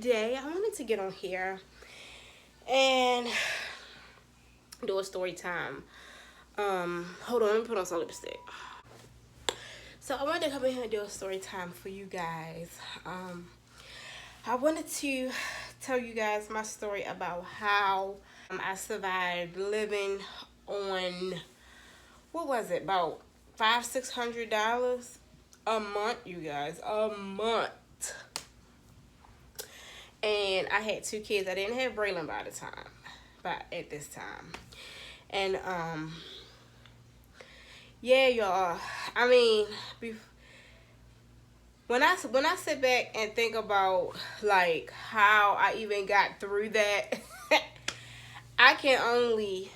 today I wanted to get on here and do a story time. Hold on, let me put on some lipstick. So I wanted to come in here and do a story time for you guys. I wanted to tell you guys my story about how I survived living on, what was it, about $500-600 a month, you guys, a month. And I had 2 kids. I didn't have Braylon at this time. And yeah, y'all. I mean, when I sit back and think about like how I even got through that, I can only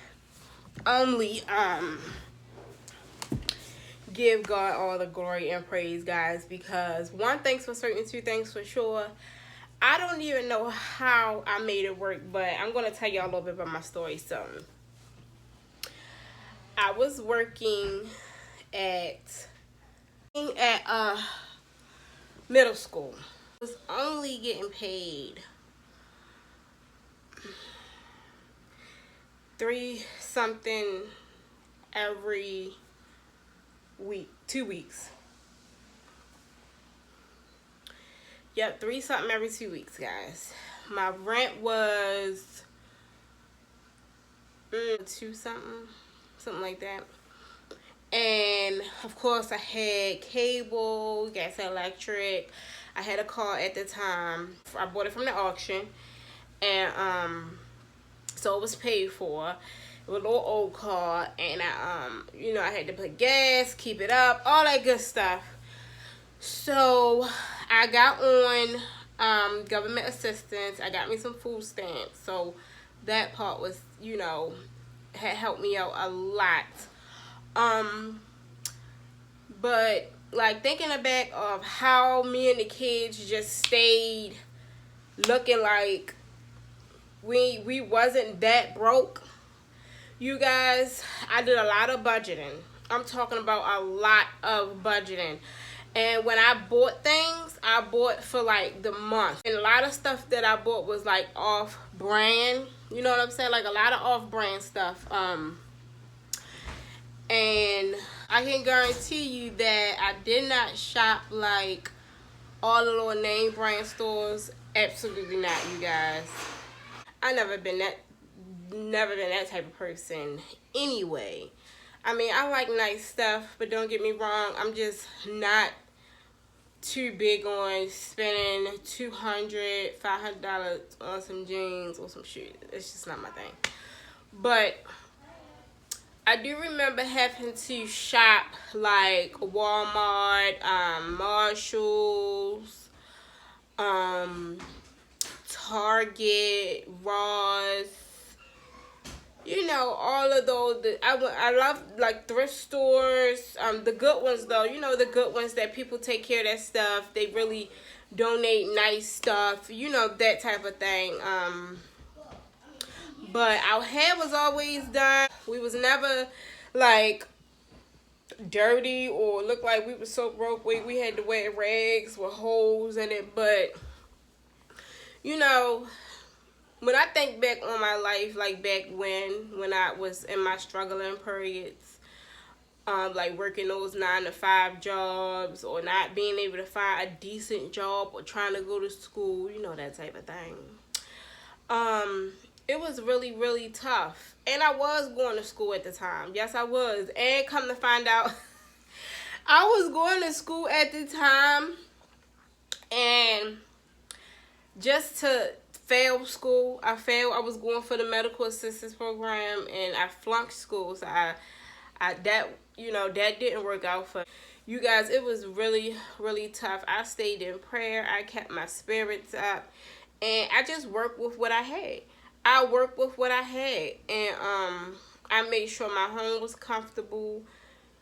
give God all the glory and praise, guys, because one thing's for certain, 2 things for sure. I don't even know how I made it work, but I'm going to tell y'all a little bit about my story. So, I was working at middle school. I was only getting paid $3 something every week, 2 weeks. Yep, 3 something every 2 weeks, guys. My rent was 2 something like that. And of course I had cable, gas, and electric. I had a car at the time. I bought it from the auction, and so it was paid for. It was a little old car, and I had to put gas, keep it up, all that good stuff. So I got on government assistance. I got me some food stamps. So that part was, had helped me out a lot. But like thinking back of how me and the kids just stayed looking like we wasn't that broke. You guys, I did a lot of budgeting. I'm talking about a lot of budgeting. And when I bought things, I bought for like the month. And a lot of stuff that I bought was like off brand. You know what I'm saying? Like a lot of off brand stuff. And I can guarantee you that I did not shop like all the little name brand stores. Absolutely not, you guys. I never been that type of person anyway. I mean, I like nice stuff, but don't get me wrong, I'm just not too big on spending $200-500 on some jeans or some shoes. It's just not my thing. But I do remember having to shop like Walmart, Marshalls, Target, Ross, all of those. I love like thrift stores, the good ones though. The good ones that people take care of that stuff. They really donate nice stuff. That type of thing. But our hair was always done. We was never like dirty or look like we were so broke. We had to wear rags with holes in it. But when I think back on my life, like back when I was in my struggling periods, like working those 9-to-5 jobs or not being able to find a decent job or trying to go to school, that type of thing. It was really, really tough. And I was going to school at the time. Yes, I was. And come to find out, I was going to school at the time. And just to fail school, I failed. I was going for the medical assistance program, and I flunked school. So that didn't work out for you guys. It was really, really tough. I stayed in prayer. I kept my spirits up, and I just worked with what I had. And I made sure my home was comfortable.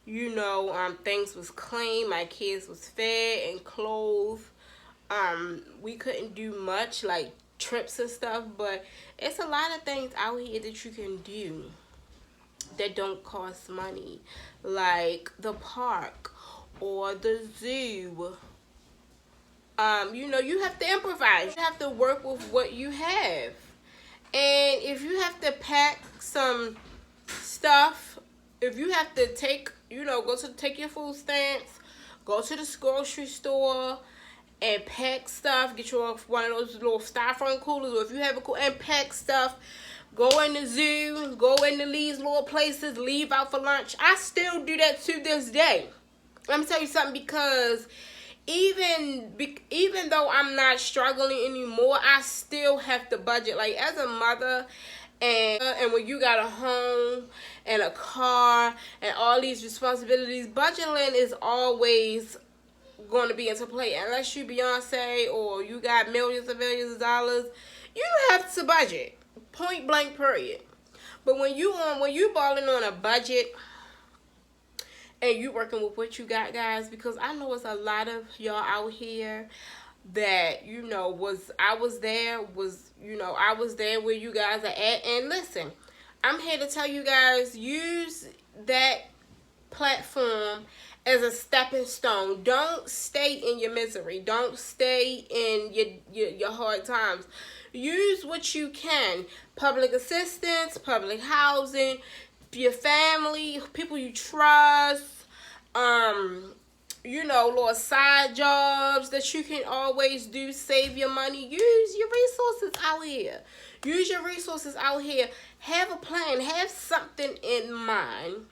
Things was clean. My kids was fed and clothed. We couldn't do much like trips and stuff, but it's a lot of things out here that you can do that don't cost money, like the park or the zoo You know, you have to improvise. You have to work with what you have. And if you have to pack some stuff, if you have to take, you know, take your food stamps, go to the grocery store and pack stuff, get you one of those little styrofoam coolers, or if you have a cool, and pack stuff, go in the zoo, go into these little places, leave out for lunch. I still do that to this day. Let me tell you something, because even though I'm not struggling anymore, I still have to budget. Like, as a mother, and when you got a home and a car and all these responsibilities, budgeting is always going to be into play. Unless you Beyonce or you got millions of dollars, you have to budget. Point blank, period. But when you balling on a budget and you working with what you got, guys, because I know it's a lot of y'all out here that, you know, I was there where you guys are at. And listen, I'm here to tell you guys, use that platform as a stepping stone. Don't stay in your misery. Don't stay in your hard times. Use what you can. Public assistance, public housing, your family, people you trust, you know, little side jobs that you can always do, save your money. Use your resources out here. Use your resources out here. Have a plan. Have something in mind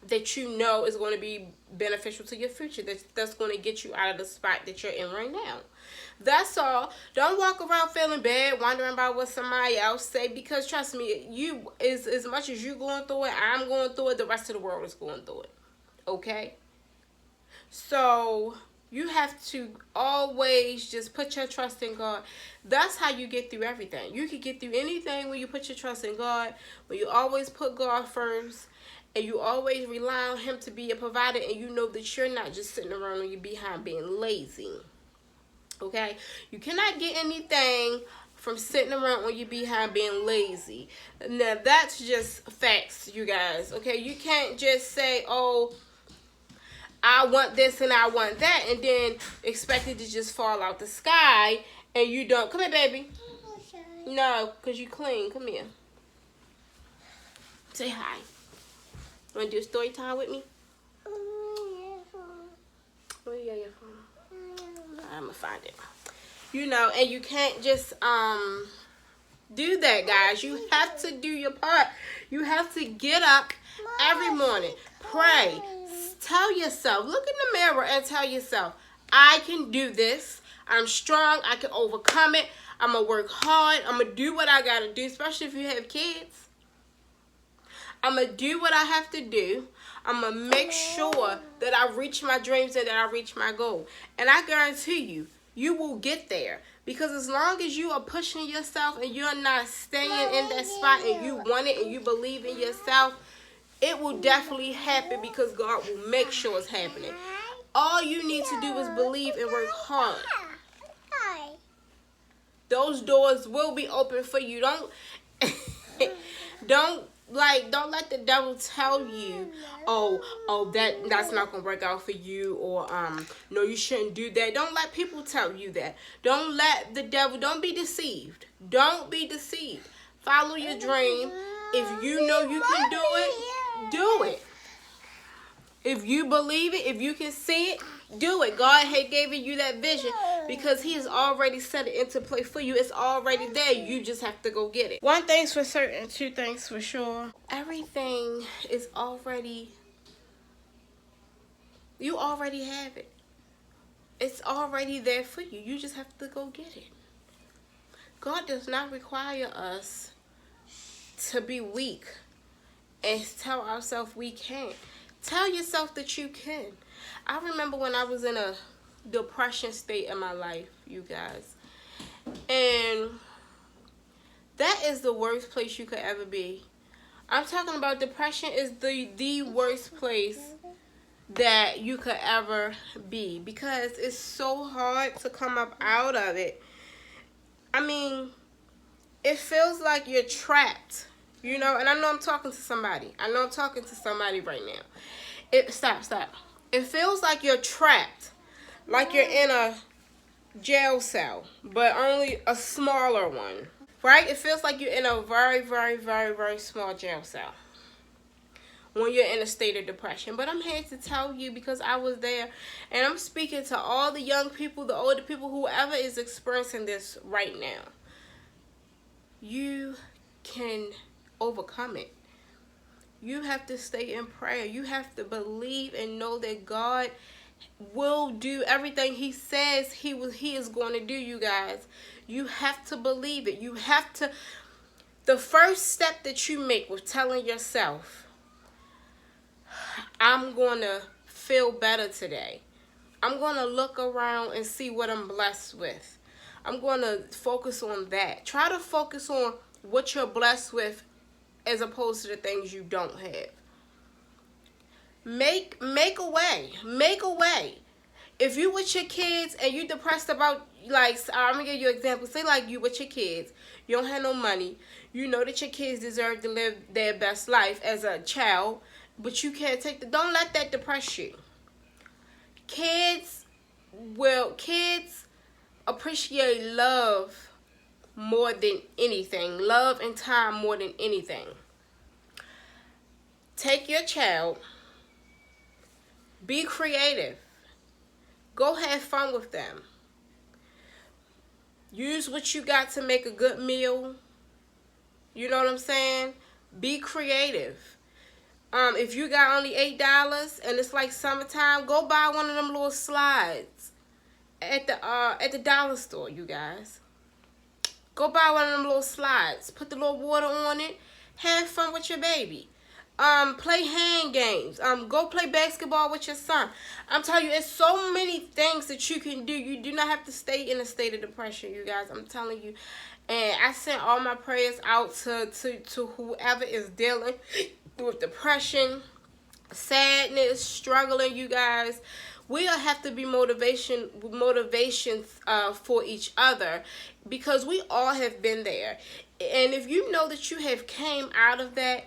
that you know is going to be beneficial to your future, that's going to get you out of the spot that you're in right now. That's all. Don't walk around feeling bad, wondering about what somebody else say, because trust me, you is as much as you going through it, I'm going through it, the rest of the world is going through it. Okay? So you have to always just put your trust in God. That's how you get through everything. You can get through anything when you put your trust in God, when you always put God first, and you always rely on Him to be a provider, and you know that you're not just sitting around on your behind being lazy. Okay? You cannot get anything from sitting around on your behind being lazy. Now, that's just facts, you guys. Okay? You can't just say, oh, I want this and I want that, and then expect it to just fall out the sky, and you don't. Come here, baby. No, because you clean. Come here. Say hi. Want to do a story time with me? Where you got your phone? I'm going to find it. You know, and you can't just do that, guys. You have to do your part. You have to get up every morning. Pray. Tell yourself. Look in the mirror and tell yourself, I can do this. I'm strong. I can overcome it. I'm going to work hard. I'm going to do what I got to do, especially if you have kids. I'm going to do what I have to do. I'm going to make sure that I reach my dreams and that I reach my goal. And I guarantee you, you will get there. Because as long as you are pushing yourself and you're not staying in that spot and you want it and you believe in yourself, it will definitely happen, because God will make sure it's happening. All you need to do is believe and work hard. Those doors will be open for you. Don't let the devil tell you, oh, that's not gonna work out for you, or no, you shouldn't do that. Don't let people tell you that. Don't let the devil. Don't be deceived. Don't be deceived. Follow your dream. If you know you can do it, do it. If you believe it, if you can see it, do it. God had given you that vision because He has already set it into play for you. It's already there. You just have to go get it. One thing's for certain, two things for sure. Everything is already, you already have it. It's already there for you. You just have to go get it. God does not require us to be weak and tell ourselves we can't. Tell yourself that you can. I remember when I was in a depression state in my life, you guys. And that is the worst place you could ever be. I'm talking about depression is the worst place that you could ever be, because it's so hard to come up out of it. I mean, it feels like you're trapped, you know, and I know I'm talking to somebody. I know I'm talking to somebody right now. Stop. It feels like you're trapped, like you're in a jail cell, but only a smaller one. Right? It feels like you're in a very, very, very, very small jail cell when you're in a state of depression. But I'm here to tell you, because I was there, and I'm speaking to all the young people, the older people, whoever is experiencing this right now. You can overcome it. You have to stay in prayer. You have to believe and know that God will do everything He says He is going to do, you guys. You have to believe it. You have to. The first step that you make with telling yourself, I'm going to feel better today. I'm going to look around and see what I'm blessed with. I'm going to focus on that. Try to focus on what you're blessed with as opposed to the things you don't have. Make a way. Make a way. If you with your kids and you depressed about, like, I'm going to give you an example. Say, like, you with your kids. You don't have no money. You know that your kids deserve to live their best life as a child, but you can't don't let that depress you. Kids appreciate love more than anything. Love and time more than anything. Take your child. Be creative. Go have fun with them. Use what you got to make a good meal. You know what I'm saying? Be creative. If you got only $8 and it's like summertime, go buy one of them little slides at the dollar store, you guys. Go buy one of them little slides. Put the little water on it. Have fun with your baby. Play hand games. Go play basketball with your son. I'm telling you, it's so many things that you can do. You do not have to stay in a state of depression, you guys. I'm telling you. And I sent all my prayers out to whoever is dealing with depression, sadness, struggling, you guys. We have to be motivation for each other, because we all have been there. And if you know that you have came out of that,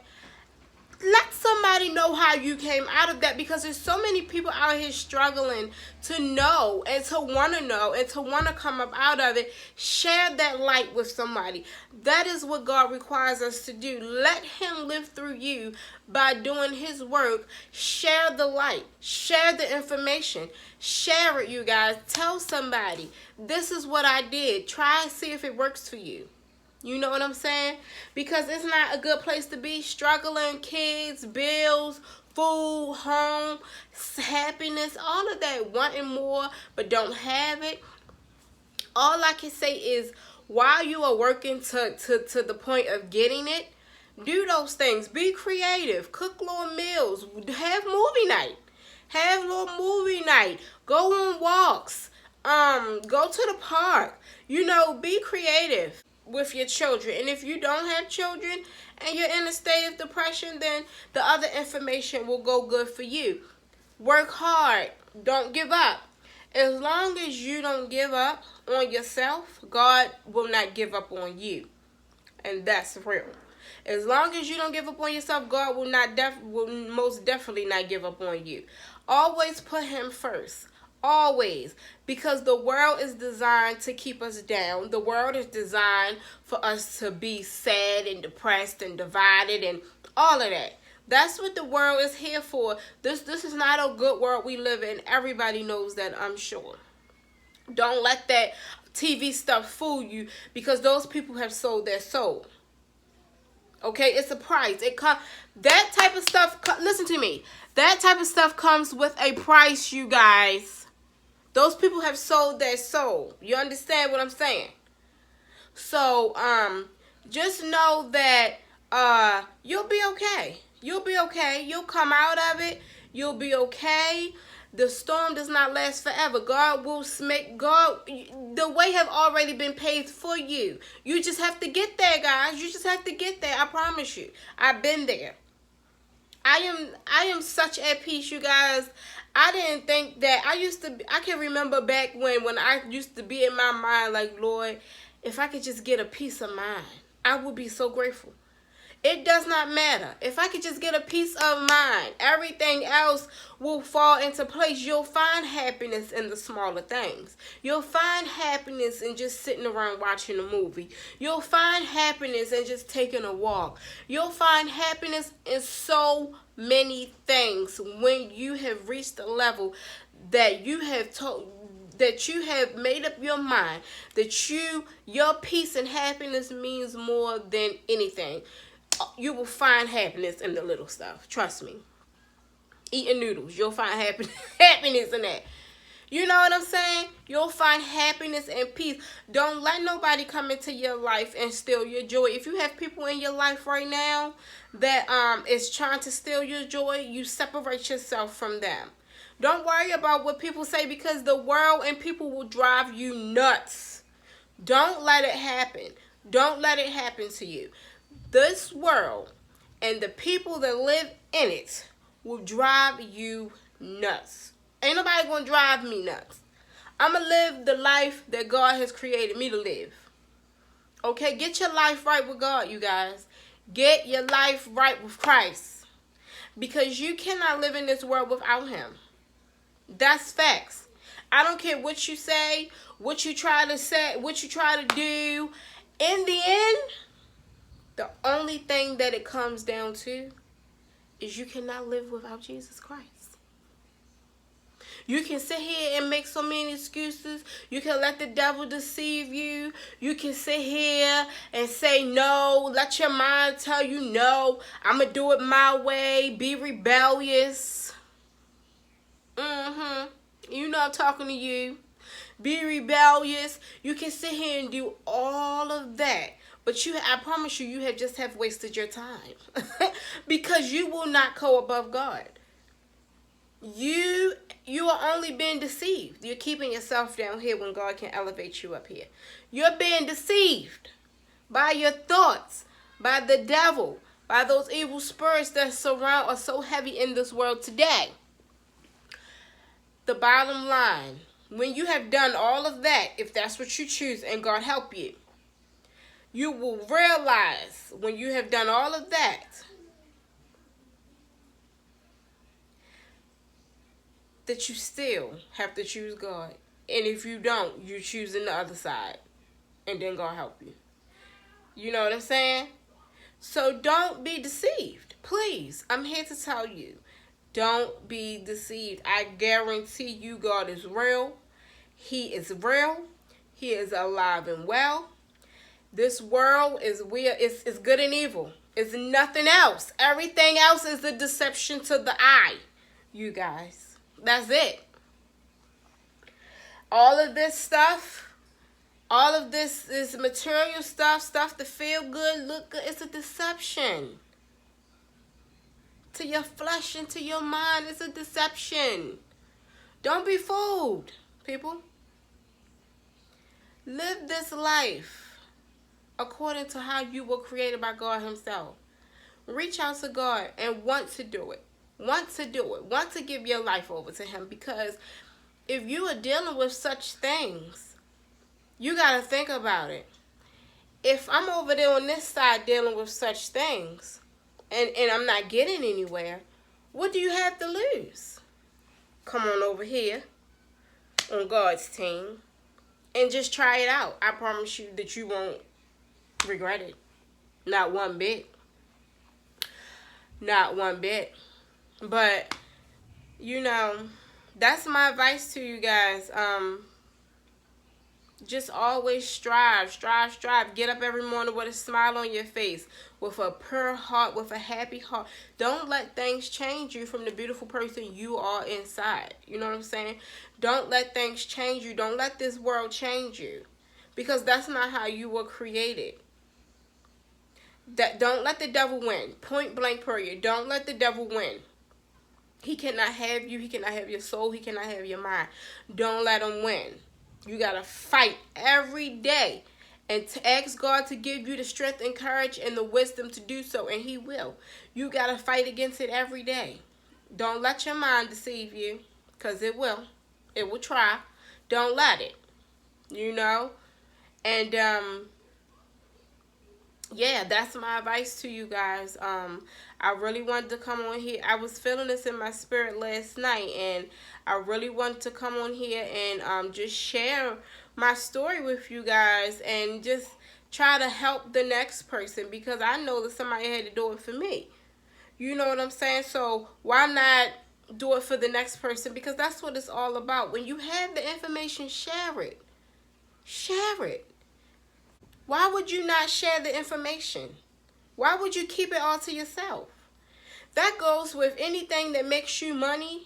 let somebody know how you came out of that, because there's so many people out here struggling to know and to want to come up out of it. Share that light with somebody. That is what God requires us to do. Let Him live through you by doing His work. Share the light. Share the information. Share it, you guys. Tell somebody, this is what I did. Try and see if it works for you. You know what I'm saying? Because it's not a good place to be. Struggling, kids, bills, food, home, happiness, all of that. Wanting more but don't have it. All I can say is, while you are working to the point of getting it, do those things. Be creative. Cook little meals. Have movie night. Have little movie night. Go on walks. Go to the park. You know, be creative with your children. And if you don't have children and you're in a state of depression, then the other information will go good for you. Work hard. Don't give up. As long as you don't give up on yourself, God will not give up on you. And that's real. As long as you don't give up on yourself, God will most definitely not give up on you. Always put Him first. Always. Because the world is designed to keep us down. The world is designed for us to be sad and depressed and divided and all of that. That's what the world is here for. This is not a good world we live in. Everybody knows that, I'm sure. Don't let that TV stuff fool you, because those people have sold their soul. Okay, it's a price. That type of stuff, listen to me. That type of stuff comes with a price, you guys. Those people have sold their soul. You understand what I'm saying? So, just know that you'll be okay. You'll be okay. You'll come out of it. You'll be okay. The storm does not last forever. God will the way have already been paved for you. You just have to get there, guys. You just have to get there. I promise you. I've been there. I am such at peace, you guys. I didn't think that. I can remember back when I used to be in my mind like, Lord, if I could just get a peace of mind, I would be so grateful. It does not matter. If I could just get a peace of mind, everything else will fall into place. You'll find happiness in the smaller things. You'll find happiness in just sitting around watching a movie. You'll find happiness in just taking a walk. You'll find happiness in so many things when you have reached a level that you have made up your mind that your peace and happiness means more than anything. You will find happiness in the little stuff. Trust me. Eating noodles, you'll find happiness in that. You know what I'm saying? You'll find happiness and peace. Don't let nobody come into your life and steal your joy. If you have people in your life right now that is trying to steal your joy, you separate yourself from them. Don't worry about what people say, because the world and people will drive you nuts. Don't let it happen. Don't let it happen to you. This world and the people that live in it will drive you nuts. Ain't nobody gonna drive me nuts. I'm gonna live the life that God has created me to live. Okay, get your life right with God, you guys. Get your life right with Christ. Because you cannot live in this world without him. That's facts. I don't care what you say, what you try to do. In the end, the only thing that it comes down to is you cannot live without Jesus Christ. You can sit here and make so many excuses. You can let the devil deceive you. You can sit here and say no. Let your mind tell you no. I'm going to do it my way. Be rebellious. You know I'm talking to you. Be rebellious. You can sit here and do all of that. But I promise you, you have wasted your time. Because you will not go above God. You are only being deceived. You're keeping yourself down here when God can elevate you up here. You're being deceived by your thoughts, by the devil, by those evil spirits that are so heavy in this world today. The bottom line, when you have done all of that, if that's what you choose, and God help you, you will realize when you have done all of that, that you still have to choose God. And if you don't, you're choosing the other side. And then God help you. You know what I'm saying? So don't be deceived. Please, I'm here to tell you. Don't be deceived. I guarantee you God is real. He is real. He is alive and well. This world is weird. It's good and evil. It's nothing else. Everything else is a deception to the eye. You guys. That's it. All of this stuff, all of this is material stuff to feel good, look good. It's a deception. To your flesh and to your mind, it's a deception. Don't be fooled, people. Live this life according to how you were created by God himself. Reach out to God and want to do it. Want to give your life over to him, because if you are dealing with such things, you got to think about it. If I'm over there on this side dealing with such things and I'm not getting anywhere, what do you have to lose? Come on over here on God's team and just try it out. I promise you that you won't regret it. Not one bit. Not one bit. But, you know, that's my advice to you guys. Just always strive. Get up every morning with a smile on your face, with a pure heart, with a happy heart. Don't let things change you from the beautiful person you are inside. You know what I'm saying? Don't let things change you. Don't let this world change you, because that's not how you were created. Don't let the devil win. Point blank period. Don't let the devil win. He cannot have you. He cannot have your soul. He cannot have your mind. Don't let him win. You got to fight every day and to ask God to give you the strength and courage and the wisdom to do so, and he will. You got to fight against it every day. Don't let your mind deceive you, because it will. It will try. Don't let it. You know? And yeah, that's my advice to you guys. I really wanted to come on here. I was feeling this in my spirit last night, and I really wanted to come on here and just share my story with you guys and just try to help the next person, because I know that somebody had to do it for me. You know what I'm saying? So why not do it for the next person? Because that's what it's all about. When you have the information, share it. Share it. Why would you not share the information? Why would you keep it all to yourself? That goes with anything that makes you money.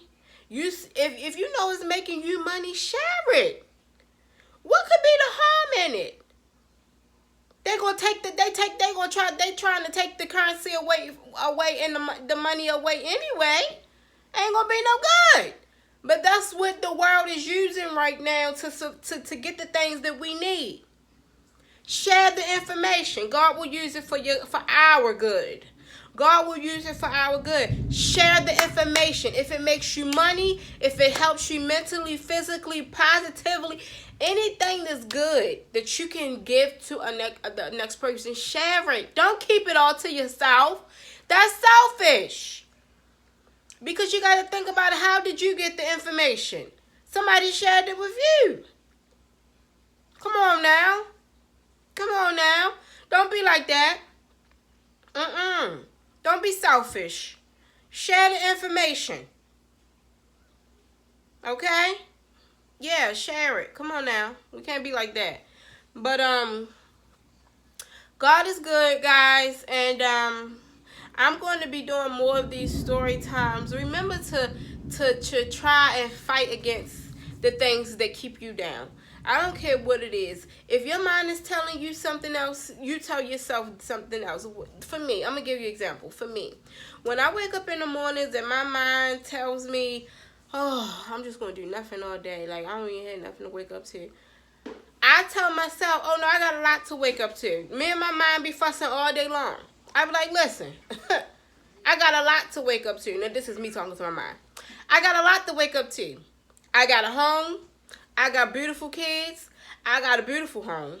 If you know it's making you money, share it. What could be the harm in it? They gonna take they trying to take the currency away and the money away anyway. Ain't gonna be no good. But that's what the world is using right now to get the things that we need. Share the information. God will use it for our good. God will use it for our good. Share the information. If it makes you money, if it helps you mentally, physically, positively, anything that's good that you can give to the next person, share it. Don't keep it all to yourself. That's selfish. Because you got to think about it. How did you get the information? Somebody shared it with you. Come on now. Come on now. Don't be like that. Don't be selfish. Share the information. Okay? Yeah, share it. Come on now. We can't be like that. But God is good, guys, and I'm going to be doing more of these story times. Remember to try and fight against the things that keep you down. I don't care what it is. If your mind is telling you something else, you tell yourself something else. For me, I'm going to give you an example. For me, when I wake up in the mornings and my mind tells me, oh, I'm just going to do nothing all day. Like, I don't even have nothing to wake up to. I tell myself, oh, no, I got a lot to wake up to. Me and my mind be fussing all day long. I be like, listen, I got a lot to wake up to. Now, this is me talking to my mind. I got a lot to wake up to. I got a home. I got beautiful kids. I got a beautiful home.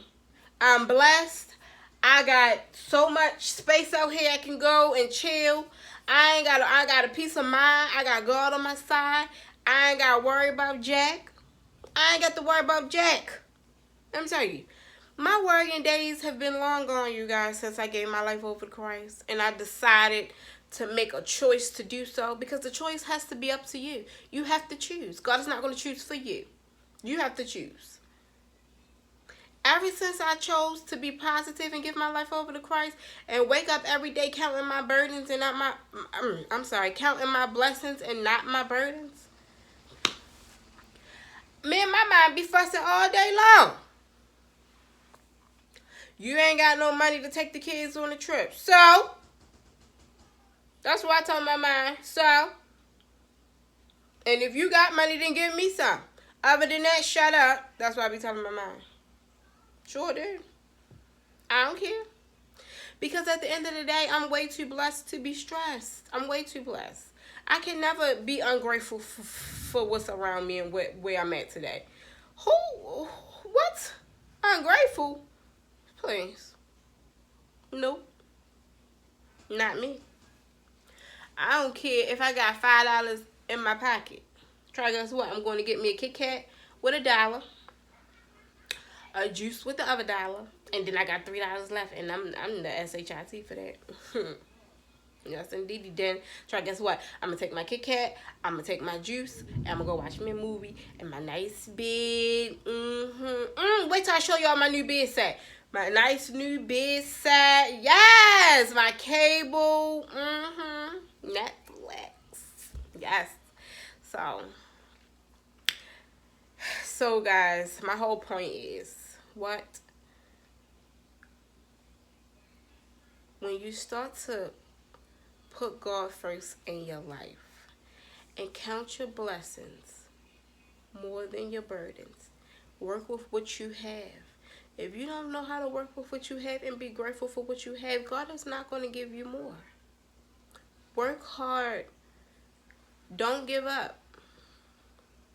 I'm blessed. I got so much space out here I can go and chill. I got a peace of mind. I got God on my side. I ain't got to worry about Jack. I ain't got to worry about Jack. Let me tell you, my worrying days have been long gone, you guys, since I gave my life over to Christ. And I decided to make a choice to do so, because the choice has to be up to you. You have to choose. God is not going to choose for you. You have to choose. Ever since I chose to be positive and give my life over to Christ and wake up every day counting my burdens and not counting my blessings and not my burdens, me and my mind be fussing all day long. You ain't got no money to take the kids on a trip. So, that's what I told my mind. So, and if you got money, then give me some. Other than that, shut up. That's what I be telling my mind. Sure do. I don't care. Because at the end of the day, I'm way too blessed to be stressed. I'm way too blessed. I can never be ungrateful for what's around me and where I'm at today. What? Ungrateful? Please. Nope. Not me. I don't care if I got $5 in my pocket. Try guess what? I'm going to get me a Kit Kat with $1, a juice with the other $1, and then I got $3 left, and I'm the SHIT for that. Yes, indeed. Then try guess what? I'm gonna take my Kit Kat, I'm gonna take my juice, and I'm gonna go watch me a movie in my nice bed. Wait till I show y'all my new bed set. My nice new bed set. Yes, my cable. Netflix. Yes. So guys, my whole point is what? When you start to put God first in your life and count your blessings more than your burdens, work with what you have. If you don't know how to work with what you have and be grateful for what you have, God is not going to give you more. Work hard. Don't give up.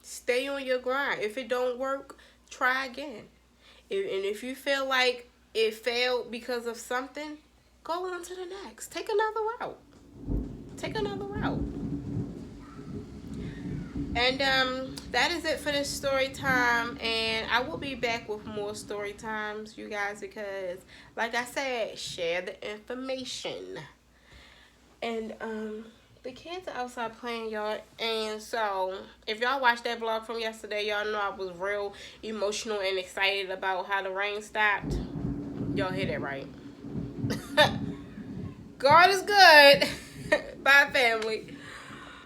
Stay on your grind. If it don't work, try again. And if you feel like it failed because of something, go on to the next. Take another route. Take another route. And that is it for this story time. And I will be back with more story times, you guys, because like I said, share the information. And the kids are outside playing, y'all. And so if y'all watched that vlog from yesterday, y'all know I was real emotional and excited about how the rain stopped. Y'all hear that right? God is good. Bye, family.